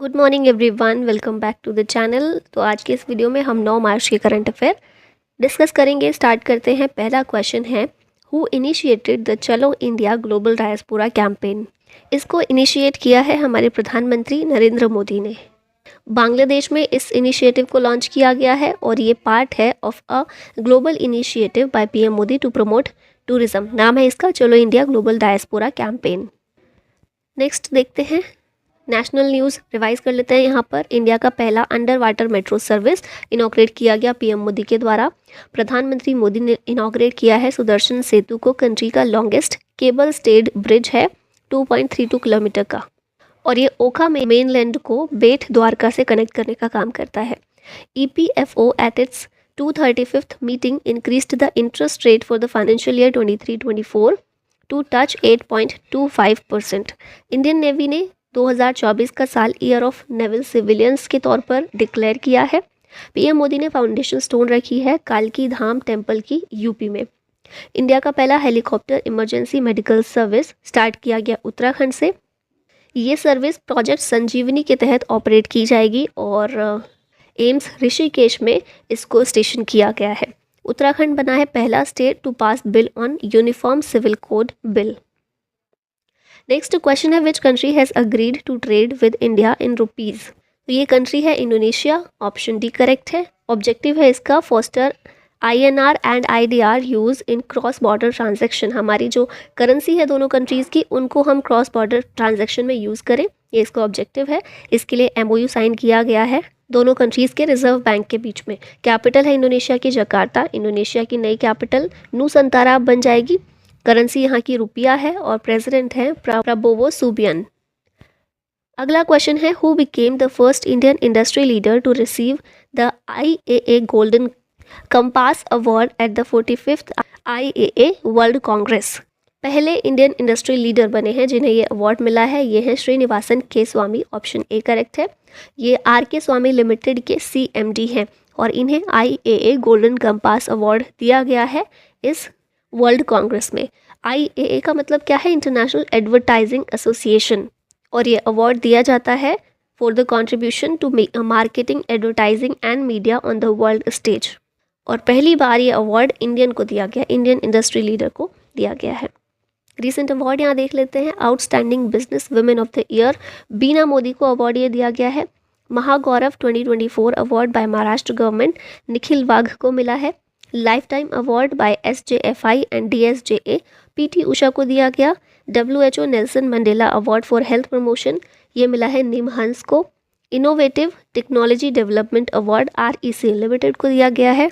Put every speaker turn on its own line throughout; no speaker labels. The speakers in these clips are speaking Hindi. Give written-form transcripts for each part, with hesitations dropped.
Good morning everyone, welcome back to the channel. तो आज के इस वीडियो में हम 9 मार्च के करंट अफेयर डिस्कस करेंगे। स्टार्ट करते हैं। पहला क्वेश्चन है, हु इनिशिएटेड द चलो इंडिया ग्लोबल डायस्पोरा कैंपेन। इसको इनिशिएट किया है हमारे प्रधानमंत्री नरेंद्र मोदी ने। बांग्लादेश में इस इनिशिएटिव को लॉन्च किया गया है और ये पार्ट है of a global initiative by PM Modi to promote tourism. नाम है इसका Chalo India global diaspora campaign. Next देखते हैं, नेशनल न्यूज़ रिवाइज कर लेते हैं। यहाँ पर इंडिया का पहला under water metro service inaugurate किया गया पीएम मोदी के द्वारा। प्रधानमंत्री मोदी ने इनॉग्रेट किया है सुदर्शन सेतु को, कंट्री का लॉन्गेस्ट केबल स्टेड ब्रिज है 2.32 किलोमीटर का, और ये ओखा में मेनलैंड को बेट द्वारका से कनेक्ट करने का काम करता है। EPFO at its 235th meeting increased the interest rate for the financial year 23-24 to touch 8.25%। Indian navy ने 2024 का साल ईयर ऑफ नेवल सिविलियंस के तौर पर डिक्लेयर किया है। पीएम मोदी ने फाउंडेशन स्टोन रखी है कालकी धाम टेम्पल की यूपी में। इंडिया का पहला helicopter emergency medical service start किया गया उत्तराखंड से। ये सर्विस प्रोजेक्ट संजीवनी के तहत ऑपरेट की जाएगी और एम्स ऋषिकेश में इसको स्टेशन किया गया है। उत्तराखंड बना है पहला state to pass bill on uniform civil code bill. Next question है, which country has agreed to trade with India in rupees. तो ये कंट्री है इंडोनेशिया, ऑप्शन डी करेक्ट है। ऑब्जेक्टिव है इसका foster INR and IDR use in cross border transaction. हमारी जो करेंसी है दोनों कंट्रीज़ की, उनको हम क्रॉस बॉर्डर ट्रांजैक्शन में यूज़ करें, ये इसका ऑब्जेक्टिव है। इसके लिए MOU साइन किया गया है दोनों कंट्रीज़ के रिजर्व बैंक के बीच में। कैपिटल है इंडोनेशिया की जकार्ता। इंडोनेशिया की नई कैपिटल नूसंतारा बन जाएगी। करेंसी यहाँ की रुपया है और प्रेसिडेंट है प्रबोवो सुबियन। अगला क्वेश्चन है, who became the first Indian industry leader to receive the IAA golden compass award at the 45th IAA world congress. पहले इंडियन इंडस्ट्री लीडर बने हैं जिन्हें ये अवार्ड मिला है, ये है श्रीनिवासन के स्वामी। ऑप्शन ए करेक्ट है। ये RK स्वामी लिमिटेड के CMD हैं और इन्हें IAA गोल्डन कंपास अवार्ड दिया गया है इस वर्ल्ड कांग्रेस में। IAA का मतलब क्या है? इंटरनेशनल एडवर्टाइजिंग एसोसिएशन, और ये अवार्ड दिया जाता है for the contribution to marketing, advertising and media on the world stage. और पहली बार ये अवार्ड इंडियन को दिया गया, इंडियन इंडस्ट्री लीडर को दिया गया है। रिसेंट अवार्ड यहाँ देख लेते हैं। Outstanding business women of the year Bina Modi को अवार्ड ये दिया गया है। Mahagaurav 2024 award by Maharashtra government Nikhil Wagh को मिला है। Lifetime award by SJFI and DSJA PT Usha को दिया गया। WHO Nelson Mandela award for health promotion ये मिला है निमहंस को। Innovative technology development award REC limited को दिया गया है।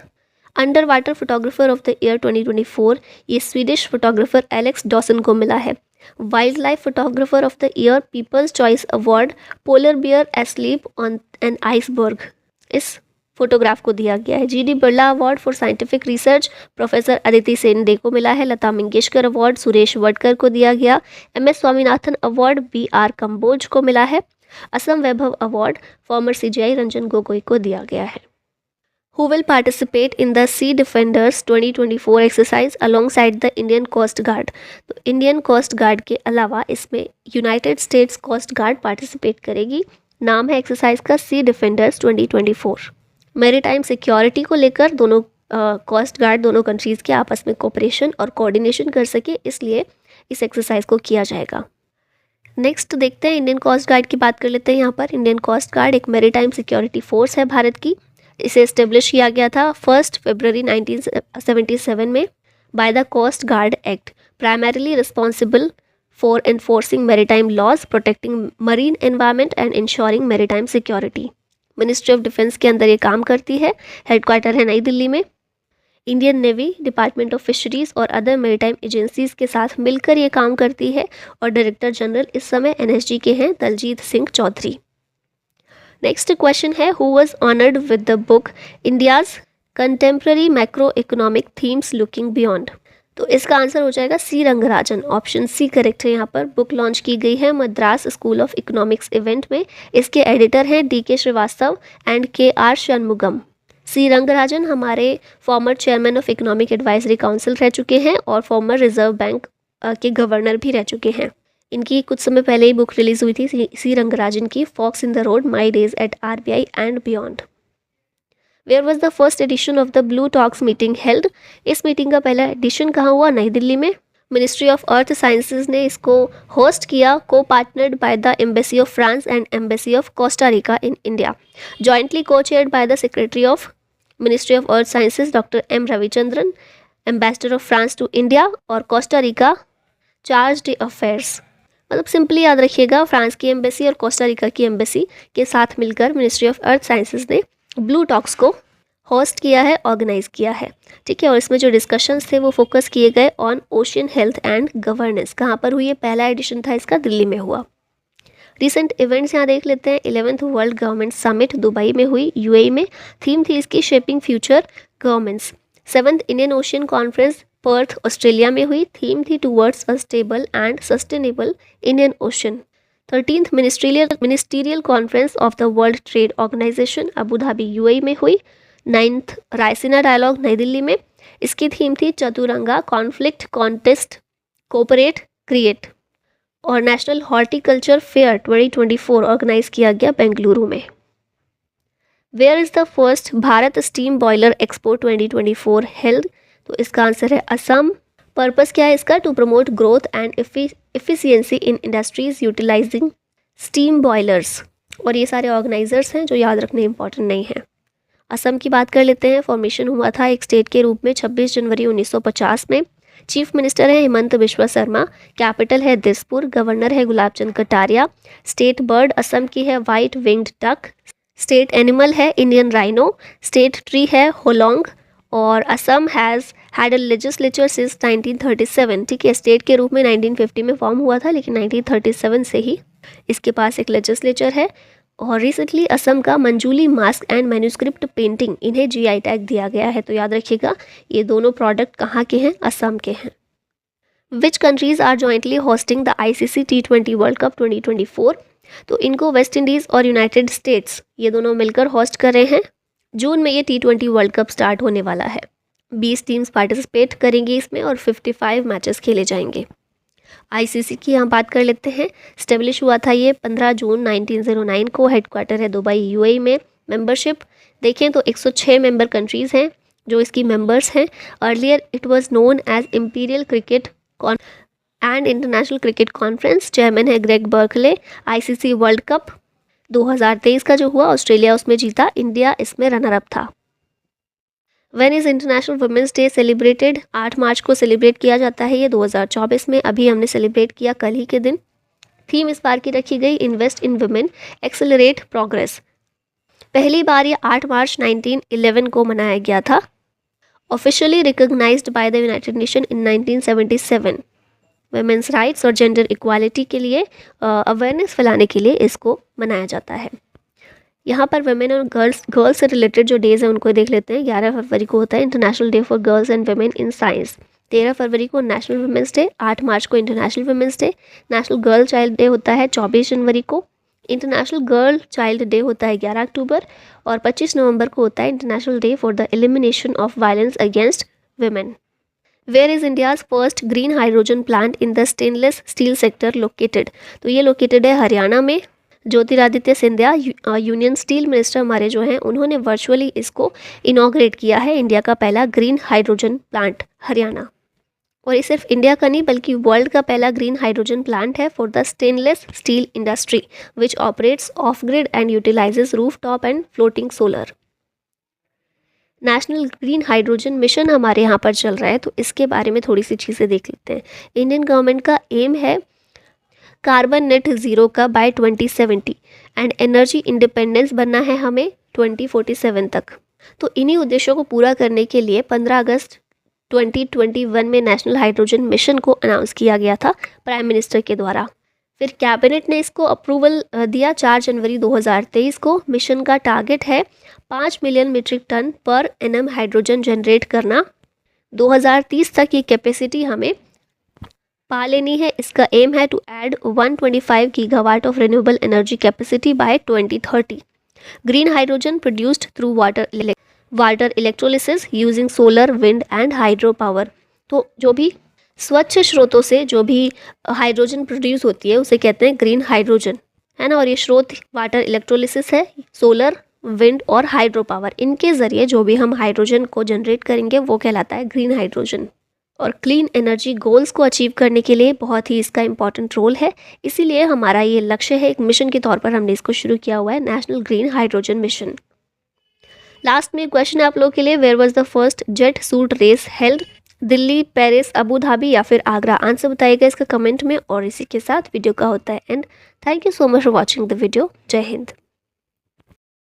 Underwater photographer of the year 2024 ये स्वीडिश फोटोग्राफर एलेक्स डॉसन को मिला है। Wildlife photographer of the year people's choice award polar bear asleep on an iceberg इस फोटोग्राफ को दिया गया है। GD Birla award for scientific research professor Aditi Sen De को मिला है। लता मंगेशकर अवार्ड सुरेश वडकर को दिया गया। MS Swaminathan award BR Kamboj को मिला है। Assam Vaibhav award former CGI Ranjan Gogoi को दिया गया है। Who will participate in the Sea Defenders 2024 exercise alongside the Indian Coast Guard? तो इंडियन कोस्ट गार्ड के अलावा इसमें United States coast guard participate करेगी। नाम है एक्सरसाइज का सी डिफेंडर्स 2024। मैरीटाइम सिक्योरिटी को लेकर दोनों कोस्ट गार्ड दोनों कंट्रीज़ के आपस में कोऑपरेशन और कोऑर्डिनेशन कर सके, इसलिए इस एक्सरसाइज को किया जाएगा। नेक्स्ट देखते हैं, इंडियन कोस्ट गार्ड की बात कर लेते हैं। यहाँ पर इंडियन कोस्ट गार्ड एक मैरीटाइम सिक्योरिटी फोर्स है भारत की। इसे इस्टेब्लिश किया गया था 1 फरवरी 1977 में by the coast guard act, primarily responsible for enforcing maritime laws, protecting marine environment and ensuring maritime security. Ministry of defence के अंदर ये काम करती है। हेडक्वार्टर है नई दिल्ली में। Indian navy, department of fisheries और अदर मैरीटाइम एजेंसीज के साथ मिलकर ये काम करती है और डायरेक्टर जनरल इस समय NSG के हैं दलजीत सिंह चौधरी। नेक्स्ट क्वेश्चन है, who was honoured with the book India's contemporary macroeconomic themes looking beyond. तो इसका आंसर हो जाएगा C Rangarajan. Option C correct है। यहाँ पर बुक लॉन्च की गई है Madras school of economics event में। इसके एडिटर हैं DK Srivastava and KR Shanmugam. C Rangarajan हमारे former chairman of economic advisory council रह चुके हैं और फॉर्मर रिजर्व बैंक के गवर्नर भी रह चुके हैं। इनकी कुछ समय पहले ही बुक रिलीज हुई थी सी रंगराजन की, forks in the road, my days at RBI and beyond. Where was the first edition of the blue talks meeting held? इस मीटिंग का पहला एडिशन कहाँ हुआ? नई दिल्ली में। मिनिस्ट्री ऑफ अर्थ साइंसेज ने इसको होस्ट किया, co partnered by the embassy of France and embassy of Costa Rica in India, jointly co chaired by the secretary of ministry of earth sciences doctor M Ravichandran, ambassador of France to India, और Costa Rica charge d'affaires. मतलब सिंपली याद रखिएगा, फ्रांस की एम्बेसी और कोस्टा रिका की एम्बेसी के साथ मिलकर मिनिस्ट्री ऑफ अर्थ साइंसेज ने ब्लू टॉक्स को होस्ट किया है, ऑर्गेनाइज किया है, ठीक है। और इसमें जो डिस्कशंस थे वो फोकस किए गए on ocean health and governance. कहाँ पर हुई है? पहला एडिशन था इसका दिल्ली में हुआ। रिसेंट इवेंट्स यहाँ देख लेते हैं। 11th world government summit Dubai में हुई, UAE में। थीम थी इसकी shaping future governments. 7th Indian ocean conference Perth Australia में हुई, थीम थी towards a stable and sustainable Indian ocean. 13th ministerial conference of the world trade organization Abu Dhabi UAE में हुई। 9th रायसीना डायलॉग नई दिल्ली में। इसकी थीम थी Chaturanga, conflict, contest, cooperate, create. और नेशनल हॉर्टिकल्चर फेयर 2024 ऑर्गेनाइज किया गया बेंगलुरु में। Where is the first Bharat steam boiler expo 2024 held? तो इसका आंसर है असम। पर्पस क्या है इसका? To promote growth and efficiency in industries utilising steam boilers. और ये सारे ऑर्गेनाइजर्स हैं जो याद रखने इंपॉर्टेंट नहीं है। असम की बात कर लेते हैं। फॉर्मेशन हुआ था एक स्टेट के रूप में 26 जनवरी 1950 में। चीफ मिनिस्टर है हिमंत बिश्वा शर्मा। कैपिटल है दिसपुर। गवर्नर है गुलाब चंद कटारिया। स्टेट बर्ड असम की है white winged duck. State animal है इंडियन राइनो। स्टेट ट्री है होलोंग। और Assam has had a legislature since 1937, ठीक है। स्टेट के रूप में 1950 में फॉर्म हुआ था, लेकिन 1937 से ही इसके पास एक लेजिस्लेचर है। और रिसेंटली असम का मंजूली मास्क एंड मैन्यूस्क्रिप्ट पेंटिंग, इन्हें GI टैग दिया गया है। तो याद रखिएगा ये दोनों प्रोडक्ट कहाँ के हैं? असम के हैं। Which countries are jointly hosting the ICC T20 world cup 2024? तो इनको वेस्ट इंडीज़ और यूनाइटेड स्टेट्स ये दोनों मिलकर होस्ट कर रहे हैं। जून में ये T20 वर्ल्ड कप स्टार्ट होने वाला है। 20 टीम्स पार्टिसिपेट करेंगी इसमें और 55 मैचेस खेले जाएंगे। ICC की यहाँ बात कर लेते हैं। स्टेब्लिश हुआ था ये 15 जून 1909 को। हेडक्वार्टर है दुबई UAE में। मेंबरशिप देखें तो 106 मेंबर कंट्रीज़ हैं जो इसकी मेंबर्स हैं। Earlier it was known as imperial cricket and international cricket conference. Chairman है Greg Barclay. ICC world cup 2023 का जो हुआ ऑस्ट्रेलिया उसमें जीता, इंडिया इसमें रनर अप था। When is international women's day celebrated? 8 March को सेलिब्रेट किया जाता है ये 2024 में। अभी हमने सेलिब्रेट किया कल ही के दिन। थीम इस बार की रखी गई invest in women, accelerate progress. पहली बार ये 8 मार्च 1911 को मनाया गया था। Officially recognised by the United Nation in 1977। Women's rights और जेंडर इक्वालिटी के लिए अवेयरनेस फैलाने के लिए इसको मनाया जाता है। यहाँ पर वुमेन और गर्ल्स से रिलेटेड जो डेज़ हैं उनको देख लेते हैं। 11 फरवरी को होता है international day for girls and women in science. 13 फरवरी को नेशनल वुमेंस डे। 8 मार्च को international women's day. National girl child day होता है 24 जनवरी को। इंटरनेशनल गर्ल चाइल्ड डे होता है 11 अक्टूबर। और 25 नवंबर को होता है international day for the elimination of violence against women. Where is India's first green hydrogen plant in the stainless steel sector located? तो ये लोकेटेड है हरियाणा में। Jyotiraditya Scindia union steel minister हमारे जो हैं उन्होंने वर्चुअली इसको इनॉग्रेट किया है। इंडिया का पहला ग्रीन हाइड्रोजन प्लांट हरियाणा। और ये सिर्फ इंडिया का नहीं बल्कि वर्ल्ड का पहला ग्रीन हाइड्रोजन प्लांट है for the stainless steel industry which operates of grid and utilises roof top and floating solar. National green hydrogen mission हमारे यहाँ पर चल रहा है, तो इसके बारे में थोड़ी सी चीज़ें देख लेते हैं। इंडियन गवर्नमेंट का एम है कार्बन नेट ज़ीरो का बाय 2070 एंड एनर्जी इंडिपेंडेंस बनना है हमें 2047 तक। तो इन्हीं उद्देश्यों को पूरा करने के लिए 15 अगस्त 2021 में नेशनल हाइड्रोजन मिशन को अनाउंस किया गया था प्राइम मिनिस्टर के द्वारा। फिर कैबिनेट ने इसको अप्रूवल दिया 4 जनवरी 2023 को। मिशन का टारगेट है 5 million metric ton per annum hydrogen generate करना। 2030 तक ये कैपेसिटी हमें पा लेनी है। इसका एम है to add 125 gigawatt of renewable energy capacity by 2030। Green hydrogen produced through water electrolysis using solar, wind and hydro power. तो जो भी स्वच्छ स्रोतों से जो भी हाइड्रोजन प्रोड्यूस होती है उसे कहते हैं ग्रीन हाइड्रोजन, है ना। और ये स्रोत वाटर इलेक्ट्रोलिसिस है, सोलर, विंड और हाइड्रो पावर, इनके ज़रिए जो भी हम हाइड्रोजन को जनरेट करेंगे वो कहलाता है ग्रीन हाइड्रोजन। और क्लीन एनर्जी गोल्स को अचीव करने के लिए बहुत ही इसका इंपॉर्टेंट रोल है, इसीलिए हमारा ये लक्ष्य है, एक मिशन के तौर पर हमने इसको शुरू किया हुआ है, national green hydrogen mission. Last में क्वेश्चन है आप लोगों के लिए, where was the first jet suit race held? Delhi, Paris, Abu Dhabi या फिर आगरा? आंसर बताइएगा इसका कमेंट में। और इसी के साथ वीडियो का होता है and. Thank you so much for watching the video. जय हिंद।